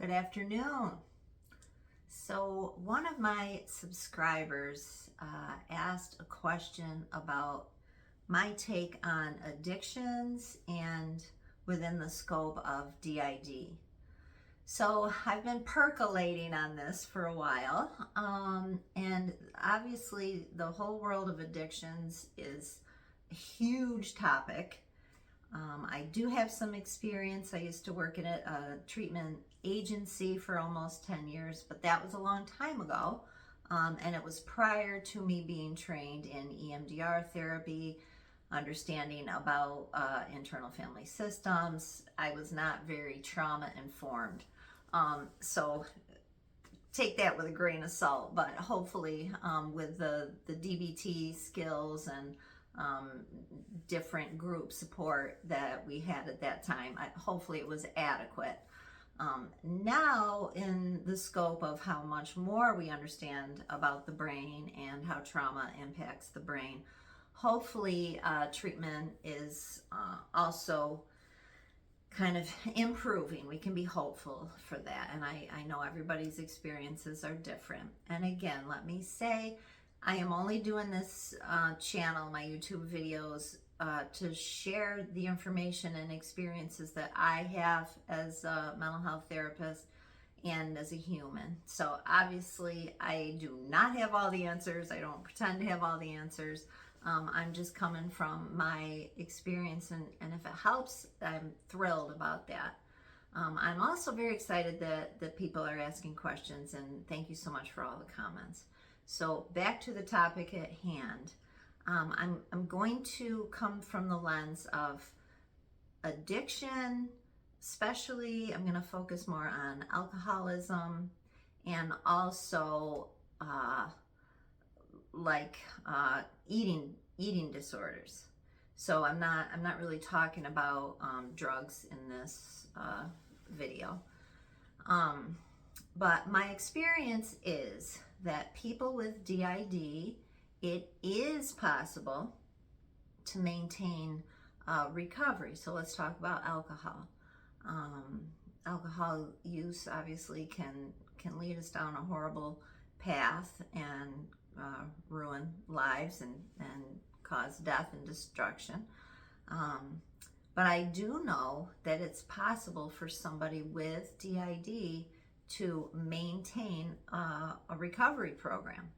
Good afternoon. So one of my subscribers asked a question about my take on addictions and within the scope of DID. So I've been percolating on this for a while, and obviously the whole world of addictions is a huge topic. I do have some experience. I used to work at a treatment agency for almost 10 years, but that was a long time ago. And it was prior to me being trained in EMDR therapy, understanding about internal family systems. I was not very trauma informed. So take that with a grain of salt, but hopefully with the DBT skills and different group support that we had at that time, hopefully it was adequate. Now, in the scope of how much more we understand about the brain and how trauma impacts the brain, hopefully treatment is also kind of improving. We can be hopeful for that. And I know everybody's experiences are different. And again, let me say, I am only doing this channel, my YouTube videos, to share the information and experiences that I have as a mental health therapist and as a human. So obviously, I do not have all the answers. I don't pretend to have all the answers. I'm just coming from my experience, and if it helps, I'm thrilled about that. I'm also very excited that people are asking questions, and thank you so much for all the comments. So back to the topic at hand. I'm going to come from the lens of addiction, especially I'm going to focus more on alcoholism and also eating disorders. So I'm not really talking about drugs in this video. But my experience is that people with DID, it is possible to maintain recovery. So let's talk about alcohol. Alcohol use obviously can lead us down a horrible path and ruin lives and cause death and destruction. But I do know that it's possible for somebody with DID to maintain a recovery program.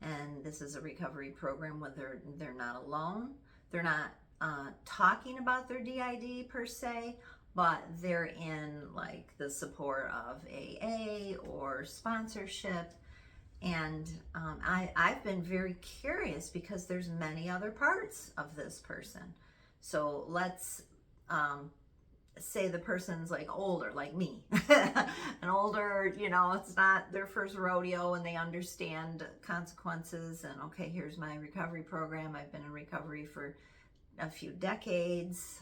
And this is a recovery program where they're not alone. They're not talking about their DID per se, but they're in like the support of AA or sponsorship. And I've been very curious because there's many other parts of this person. So let's say the person's like older, like me, and older, it's not their first rodeo and they understand consequences and okay, here's my recovery program. I've been in recovery for a few decades.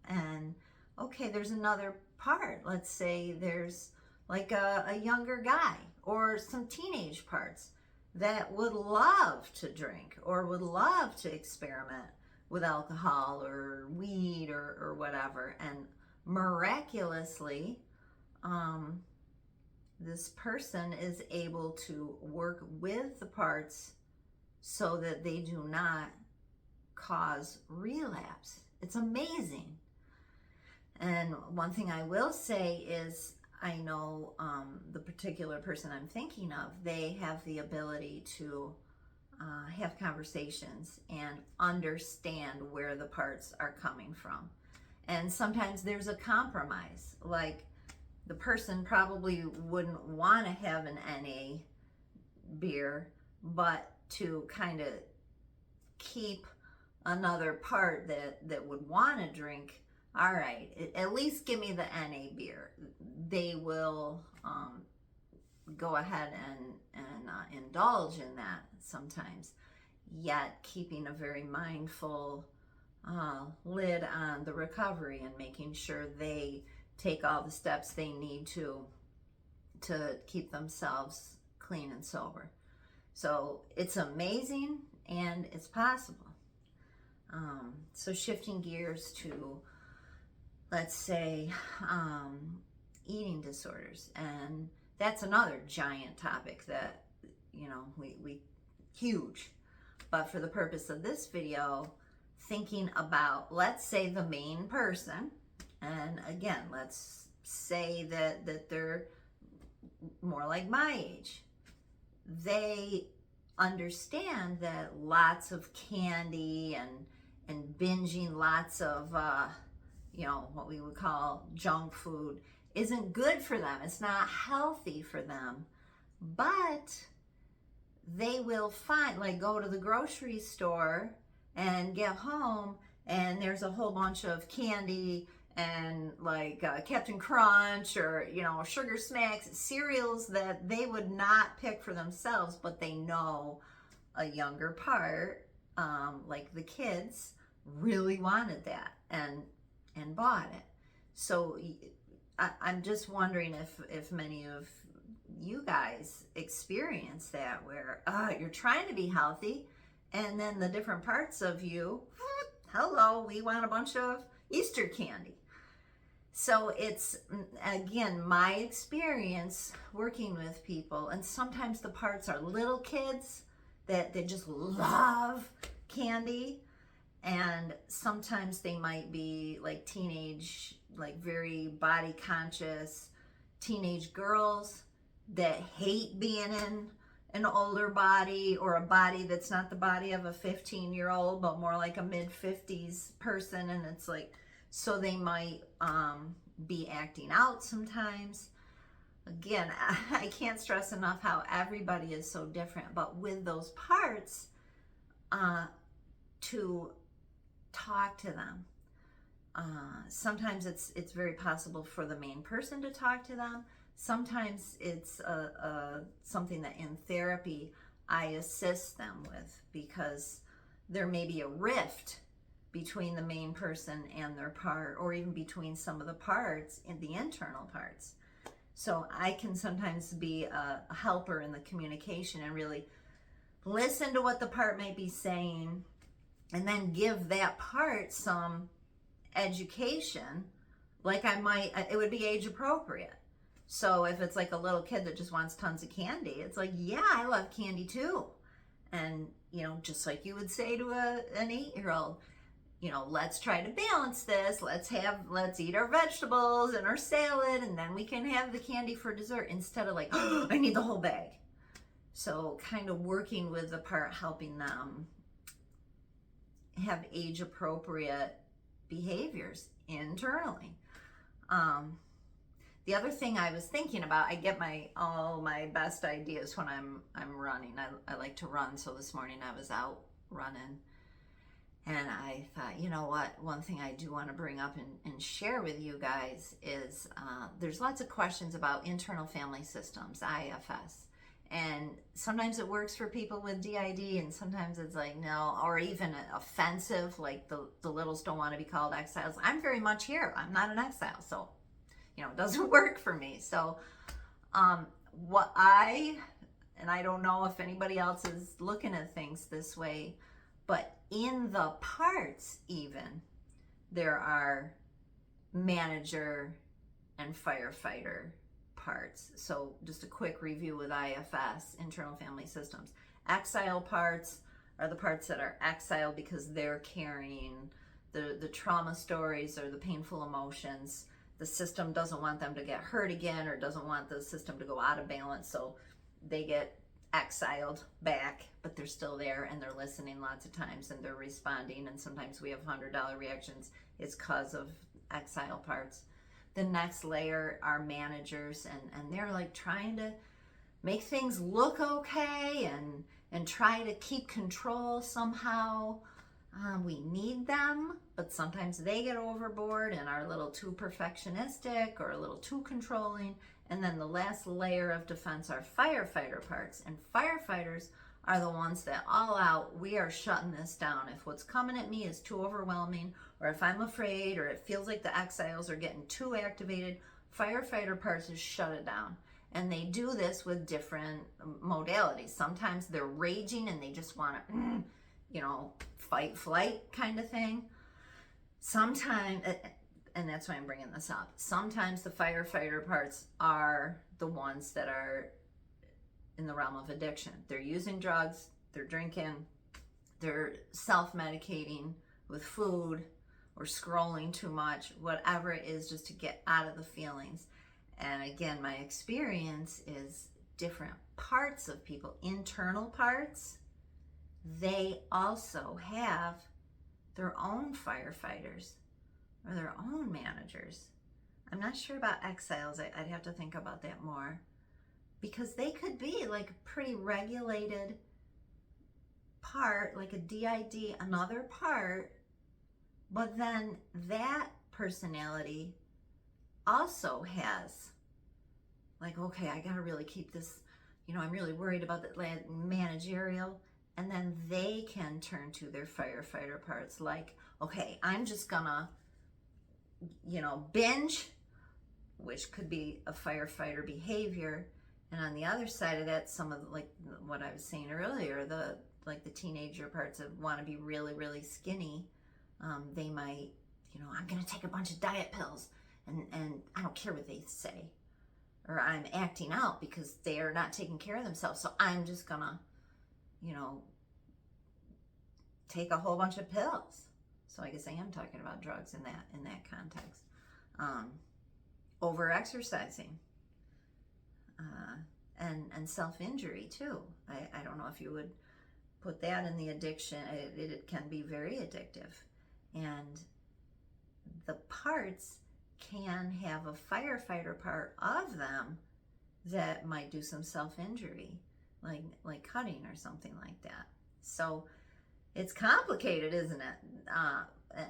And okay, there's another part. Let's say there's like a younger guy or some teenage parts that would love to drink or would love to experiment with alcohol or weed or whatever. And miraculously, this person is able to work with the parts so that they do not cause relapse. It's amazing. And one thing I will say is I know the particular person I'm thinking of, they have the ability to have conversations and understand where the parts are coming from. And sometimes there's a compromise. Like the person probably wouldn't want to have an NA beer, but to kind of keep another part that would want to drink, all right, at least give me the NA beer. They will go ahead and indulge in that sometimes, yet keeping a very mindful lid on the recovery and making sure they take all the steps they need to keep themselves clean and sober. So it's amazing and it's possible. So shifting gears to, let's say, eating disorders. And that's another giant topic that, you know, we huge. But for the purpose of this video, thinking about, let's say the main person, and again, let's say that they're more like my age. They understand that lots of candy and binging lots of you know, what we would call junk food isn't good for them. It's not healthy for them. But they will find, like, go to the grocery store and get home and there's a whole bunch of candy and like Captain Crunch or, you know, Sugar Smacks, cereals that they would not pick for themselves, but they know a younger part, like the kids, really wanted that and bought it. So I'm just wondering if many of you guys experience that, where you're trying to be healthy and then the different parts of you, hello, we want a bunch of Easter candy. So it's, again, my experience working with people, and sometimes the parts are little kids that they just love candy, and sometimes they might be like teenage, like very body conscious teenage girls that hate being in an older body, or a body that's not the body of a 15-year-old but more like a mid-50s person. And it's like, so they might be acting out sometimes. Again, I can't stress enough how everybody is so different, but with those parts, to talk to them. Sometimes it's very possible for the main person to talk to them. Sometimes it's something that in therapy I assist them with, because there may be a rift between the main person and their part, or even between some of the parts in the internal parts. So I can sometimes be a helper in the communication and really listen to what the part might be saying, and then give that part some education. Like it would be age appropriate. So if it's like a little kid that just wants tons of candy, it's like, yeah, I love candy too. And, you know, just like you would say to an 8-year-old, you know, let's try to balance this. Let's eat our vegetables and our salad, and then we can have the candy for dessert, instead of like, oh, I need the whole bag. So kind of working with the part, helping them have age appropriate behaviors internally. The other thing I was thinking about, I get all my best ideas when I'm running. I like to run, so this morning I was out running. And I thought, you know what, one thing I do want to bring up and share with you guys is there's lots of questions about internal family systems, IFS. And sometimes it works for people with DID, and sometimes it's like, no, or even offensive, like the littles don't want to be called exiles. I'm very much here. I'm not an exile, so, you know, it doesn't work for me. So and I don't know if anybody else is looking at things this way, but in the parts even, there are manager and firefighter parts. So just a quick review with IFS, internal family systems. Exile parts are the parts that are exiled because they're carrying the trauma stories or the painful emotions. The system doesn't want them to get hurt again, or doesn't want the system to go out of balance, so they get exiled back, but they're still there and they're listening lots of times and they're responding, and sometimes we have $100 reactions. It's cause of exile parts. The next layer are managers, and they're like trying to make things look okay and try to keep control somehow. We need them, but sometimes they get overboard and are a little too perfectionistic or a little too controlling. And then the last layer of defense are firefighter parts. And firefighters are the ones that all out, we are shutting this down. If what's coming at me is too overwhelming, or if I'm afraid, or it feels like the exiles are getting too activated, firefighter parts is shut it down. And they do this with different modalities. Sometimes they're raging and they just want to, you know, fight, flight kind of thing. Sometimes and that's why I'm bringing this up. Sometimes the firefighter parts are the ones that are in the realm of addiction. They're using drugs, they're drinking, they're self-medicating with food or scrolling too much, whatever it is, just to get out of the feelings. And again, my experience is different parts of people, internal parts, they also have their own firefighters or their own managers. I'm not sure about exiles. I'd have to think about that more, because they could be like a pretty regulated part, like a DID, another part, but then that personality also has like, okay, I gotta really keep this, I'm really worried about the managerial, and then they can turn to their firefighter parts like, okay, I'm just gonna, binge, which could be a firefighter behavior. And on the other side of that, some of like what I was saying earlier, the teenager parts that want to be really, really skinny, they might, I'm going to take a bunch of diet pills and I don't care what they say. Or I'm acting out because they are not taking care of themselves. So I'm just going to, take a whole bunch of pills. So I guess I am talking about drugs in that context. Over exercising. And self-injury too. I don't know if you would put that in the addiction. It can be very addictive. And the parts can have a firefighter part of them that might do some self-injury, like cutting or something like that. So it's complicated, isn't it?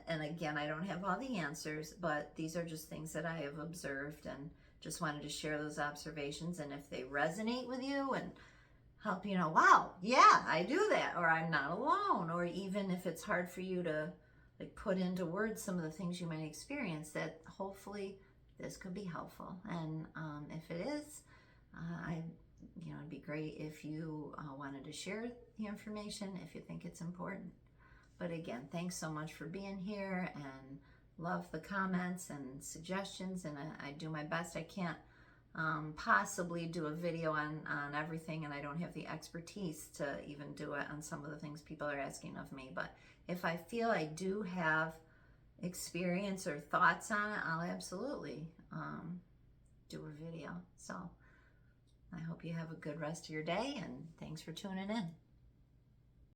And again, I don't have all the answers, but these are just things that I have observed and just wanted to share those observations. And if they resonate with you and help you know, wow, yeah, I do that, or I'm not alone, or even if it's hard for you to like put into words some of the things you might experience, that hopefully this could be helpful. And if it is, it'd be great if you wanted to share the information if you think it's important. But again, thanks so much for being here, and love the comments and suggestions, and I do my best. I can't possibly do a video on everything, and I don't have the expertise to even do it on some of the things people are asking of me. But if I feel I do have experience or thoughts on it, I'll absolutely do a video. So I hope you have a good rest of your day, and thanks for tuning in.